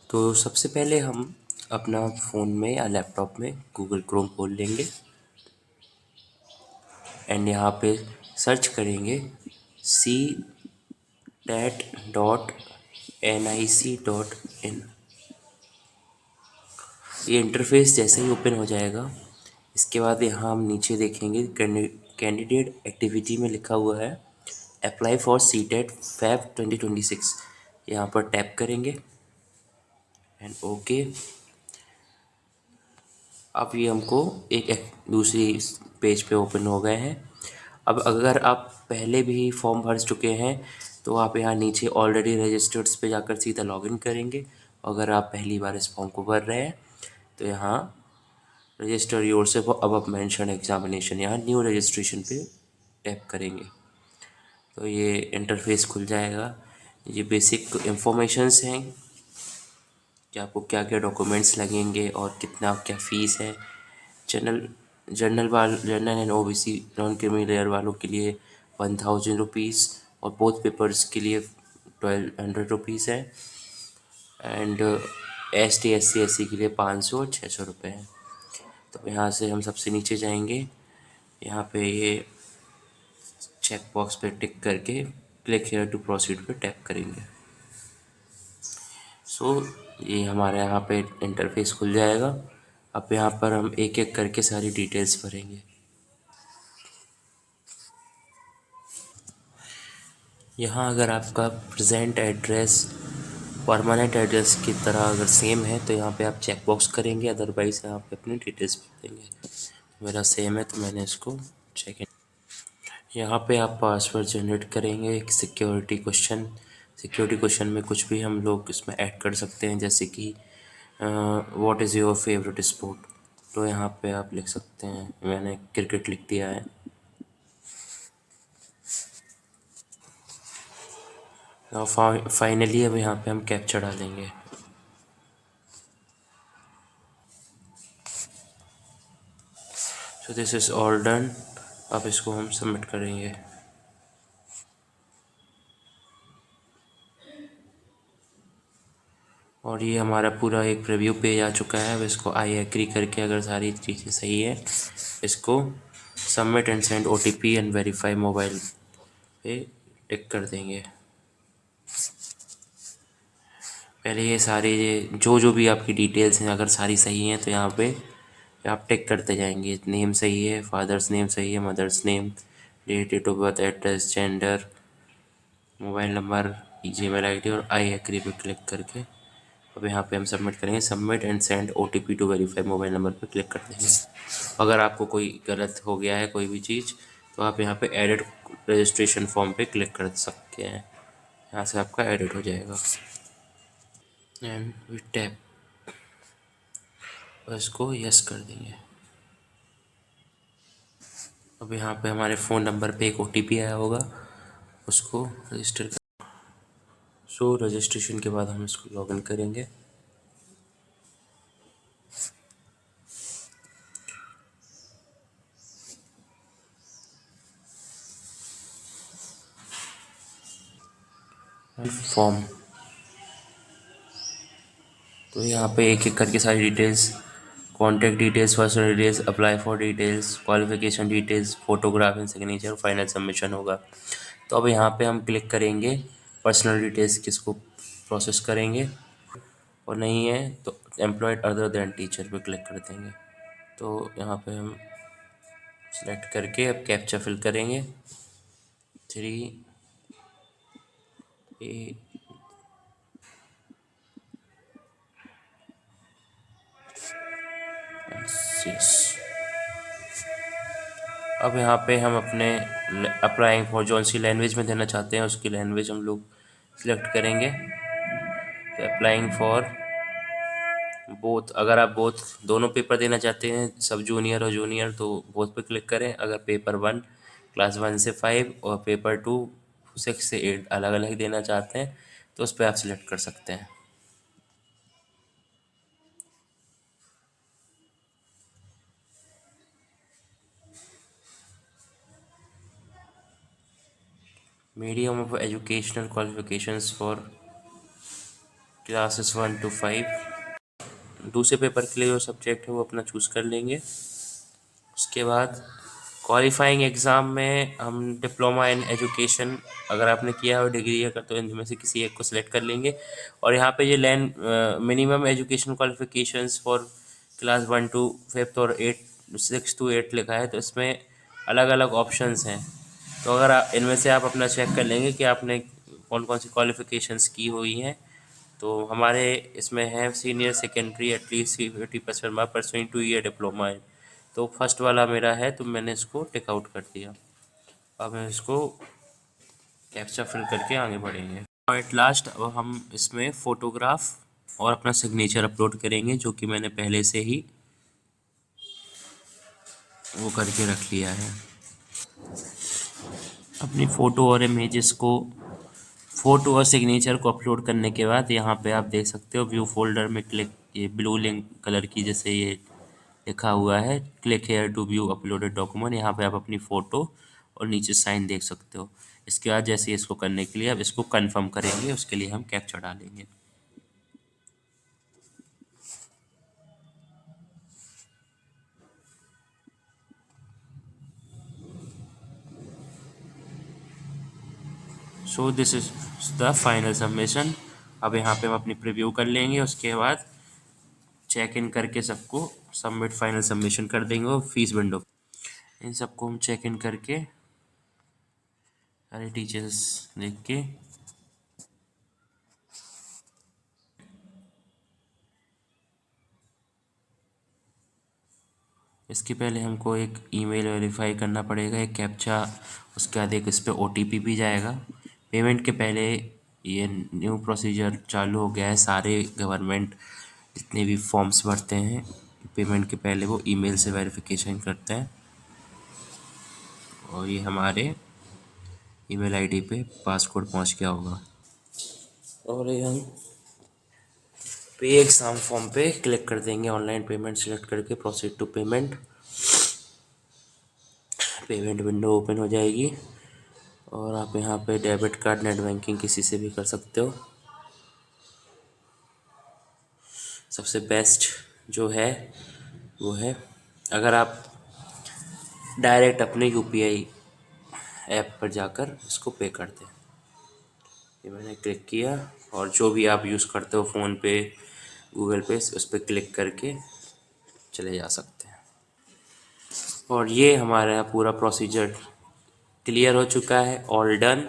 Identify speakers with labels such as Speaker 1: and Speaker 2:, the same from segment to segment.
Speaker 1: तो सबसे पहले हम अपना फ़ोन में या लैपटॉप में गूगल क्रोम खोल लेंगे एंड यहाँ पे सर्च करेंगे सी टेट डॉट NIC.in। ये इंटरफेस जैसे ही ओपन हो जाएगा, इसके बाद यहाँ हम नीचे देखेंगे कैंडिडेट एक्टिविटी में लिखा हुआ है apply for C TET Feb 2026। यहाँ पर टैप करेंगे एंड ओके। अब ये हमको एक दूसरी पेज पे ओपन हो गए हैं। अब अगर आप पहले भी फॉर्म भर चुके हैं तो आप यहाँ नीचे ऑलरेडी रजिस्टर्ड्स पे जाकर सीधा लॉगिन करेंगे। अगर आप पहली बार इस फॉर्म को भर रहे हैं तो यहाँ रजिस्टर योरसेल्फ अब मेंशन एग्जामिनेशन, यहाँ न्यू रजिस्ट्रेशन पे टैप करेंगे तो ये इंटरफेस खुल जाएगा। ये बेसिक इंफॉर्मेशंस हैं कि आपको क्या क्या डॉक्यूमेंट्स लगेंगे और कितना क्या फ़ीस है। General general and OBC non creamy layer वालों के लिए 1000 रुपीज़ और बोथ पेपर्स के लिए 1200 रुपीज़ है एंड ST SC SC के लिए 500 और 600 रुपये है। तो यहाँ से हम सबसे नीचे जाएंगे, यहाँ पे ये चेक बॉक्स पे टिक करके क्लिक हेयर टू प्रोसीड पे टैप करेंगे। सो ये हमारे यहाँ पे इंटरफेस खुल जाएगा। अब यहाँ पर हम एक एक करके सारी डिटेल्स भरेंगे। यहाँ अगर आपका प्रेजेंट एड्रेस परमानेंट एड्रेस की तरह अगर सेम है तो यहाँ पे आप चेक बॉक्स करेंगे, अदरवाइज़ यहाँ पे अपनी डिटेल्स भर देंगे। मेरा सेम है तो मैंने इसको चेक इन। यहाँ पे आप पासवर्ड जनरेट करेंगे। एक सिक्योरिटी क्वेश्चन में कुछ भी हम लोग इसमें ऐड कर सकते हैं, जैसे कि what is your favourite sport, तो यहाँ पे आप लिख सकते हैं। मैंने क्रिकेट लिख दिया है। फाइनली अब यहाँ पे हम कैप्चा डालेंगे। So this is all done. अब इसको हम सबमिट करेंगे। और ये हमारा पूरा एक प्रीव्यू पेज आ चुका है। अब इसको आई एग्री करके अगर सारी चीज़ें सही है, इसको submit and send OTP and verify mobile पे टिक कर देंगे। पहले ये सारे जो जो भी आपकी डिटेल्स हैं अगर सारी सही हैं तो यहाँ पे आप टिक करते जाएंगे। नेम सही है, फादर्स नेम सही है, mother's name, date of birth, address, gender, mobile number, Gmail ID और आई एग्री पे क्लिक करके अब यहाँ पे हम सबमिट करेंगे। Submit and send OTP to verify mobile number पे क्लिक कर देंगे। अगर आपको कोई गलत हो गया है कोई भी चीज़ तो आप यहाँ पे एडिट रजिस्ट्रेशन फॉर्म पे क्लिक कर सकते हैं। यहाँ से आपका एडिट हो जाएगा एंड वी टैप, इसको यस कर देंगे। अब यहाँ पे हमारे फ़ोन नंबर पे एक OTP आया होगा, उसको रजिस्टर कर। सो रजिस्ट्रेशन के बाद हम इसको लॉगिन करेंगे। फॉर्म, तो यहाँ पे एक एक करके सारी details, contact details, personal details, apply for details, qualification details, photograph and signature, final submission होगा। तो अब यहाँ पे हम क्लिक करेंगे पर्सनल डिटेल्स किसको प्रोसेस करेंगे, और नहीं है तो एम्प्लॉयड अदर देन टीचर पे क्लिक कर देंगे। तो यहाँ पे हम सेलेक्ट करके अब कैप्चा फिल करेंगे 3A6। अब यहाँ पे हम अपने अप्लाइंग फॉर जो सी लैंग्वेज में देना चाहते हैं उसकी लैंग्वेज हम लोग सिलेक्ट करेंगे। तो अप्लाइंग फॉर बोथ, अगर आप बोथ दोनों पेपर देना चाहते हैं सब जूनियर और जूनियर तो बोथ पे क्लिक करें। अगर पेपर 1 क्लास 1 से 5 और पेपर 2 6 से 8 अलग अलग देना चाहते हैं तो उस पर आप सिलेक्ट कर सकते हैं। Medium of educational qualifications for classes 1 to 5। दूसरे पेपर के लिए जो सब्जेक्ट है वो अपना चूज़ कर लेंगे। उसके बाद क्वालिफाइंग एग्ज़ाम में हम डिप्लोमा इन एजुकेशन अगर आपने किया हो डिग्री अगर, तो इनमें से किसी एक को सिलेक्ट कर लेंगे। और यहाँ पे ये land minimum education qualifications for class 1 to 5 और 6 to 8 लिखा है, तो इसमें अलग अलग ऑप्शंस हैं। तो अगर इनमें से आप अपना चेक कर लेंगे कि आपने कौन कौन सी क्वालिफिकेशंस की हुई हैं। तो हमारे इसमें है senior secondary at least 50% mark pursuing two year diploma है। तो फर्स्ट वाला मेरा है, तो मैंने इसको टिक आउट कर दिया। अब हम इसको कैप्चा फिल करके आगे बढ़ेंगे। और एट लास्ट अब हम इसमें फ़ोटोग्राफ और अपना सिग्नेचर अपलोड करेंगे, जो कि मैंने पहले से ही वो करके रख लिया है। अपनी फ़ोटो और इमेजेस को, फ़ोटो और सिग्नेचर को अपलोड करने के बाद यहाँ पे आप देख सकते हो व्यू फोल्डर में क्लिक, ये ब्लू लिंक कलर की जैसे ये लिखा हुआ है click here to view uploaded document, यहाँ पे आप अपनी फ़ोटो और नीचे साइन देख सकते हो। इसके बाद जैसे इसको करने के लिए अब इसको कंफर्म करेंगे, उसके लिए हम कैप्चा डालेंगे। So this is the final submission. अब यहाँ पे हम अपनी प्रीव्यू कर लेंगे, उसके बाद चेक इन करके सबको सबमिट फाइनल सबमिशन कर देंगे और फीस विंडो इन सबको हम चेक इन करके सारे टीचर्स देख के इसके पहले हमको एक ईमेल वेरीफाई करना पड़ेगा, एक कैप्चा, उसके बाद एक इस पर OTP भी जाएगा। पेमेंट के पहले ये न्यू प्रोसीजर चालू हो गया है, सारे गवर्नमेंट जितने भी फॉर्म्स भरते हैं पेमेंट के पहले वो ईमेल से वेरिफिकेशन करते हैं। और ये हमारे ईमेल आईडी पे पासकोड पहुंच गया होगा। और ये हम पे एग्ज़ाम फॉर्म पे क्लिक कर देंगे, ऑनलाइन पेमेंट सेलेक्ट करके proceed to payment. Payment window open हो जाएगी और आप यहाँ पे डेबिट कार्ड नेट बैंकिंग किसी से भी कर सकते हो। सबसे बेस्ट जो है वो है अगर आप डायरेक्ट अपने UPI ऐप पर जाकर इसको पे कर दें। ये मैंने क्लिक किया और जो भी आप यूज़ करते हो फ़ोनपे, गूगल पे, उस पर क्लिक करके चले जा सकते हैं। और ये हमारा पूरा प्रोसीजर क्लियर हो चुका है, ऑल डन।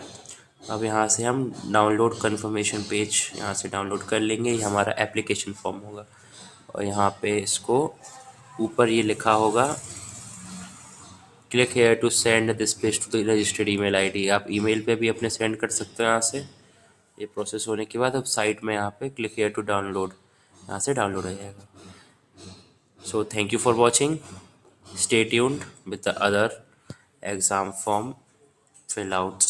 Speaker 1: अब यहाँ से हम डाउनलोड कंफर्मेशन पेज यहाँ से डाउनलोड कर लेंगे, ये हमारा एप्लीकेशन फॉर्म होगा। और यहाँ पे इसको ऊपर ये लिखा होगा click here to send this page to the registered email ID. आप ईमेल पे भी अपने सेंड कर सकते हो यहाँ से। ये प्रोसेस होने के बाद अब साइट में यहाँ पे क्लिक हेयर टू डाउनलोड, यहाँ से डाउनलोड हो जाएगा। So thank you for watching, stay tuned with the other exam form fill outs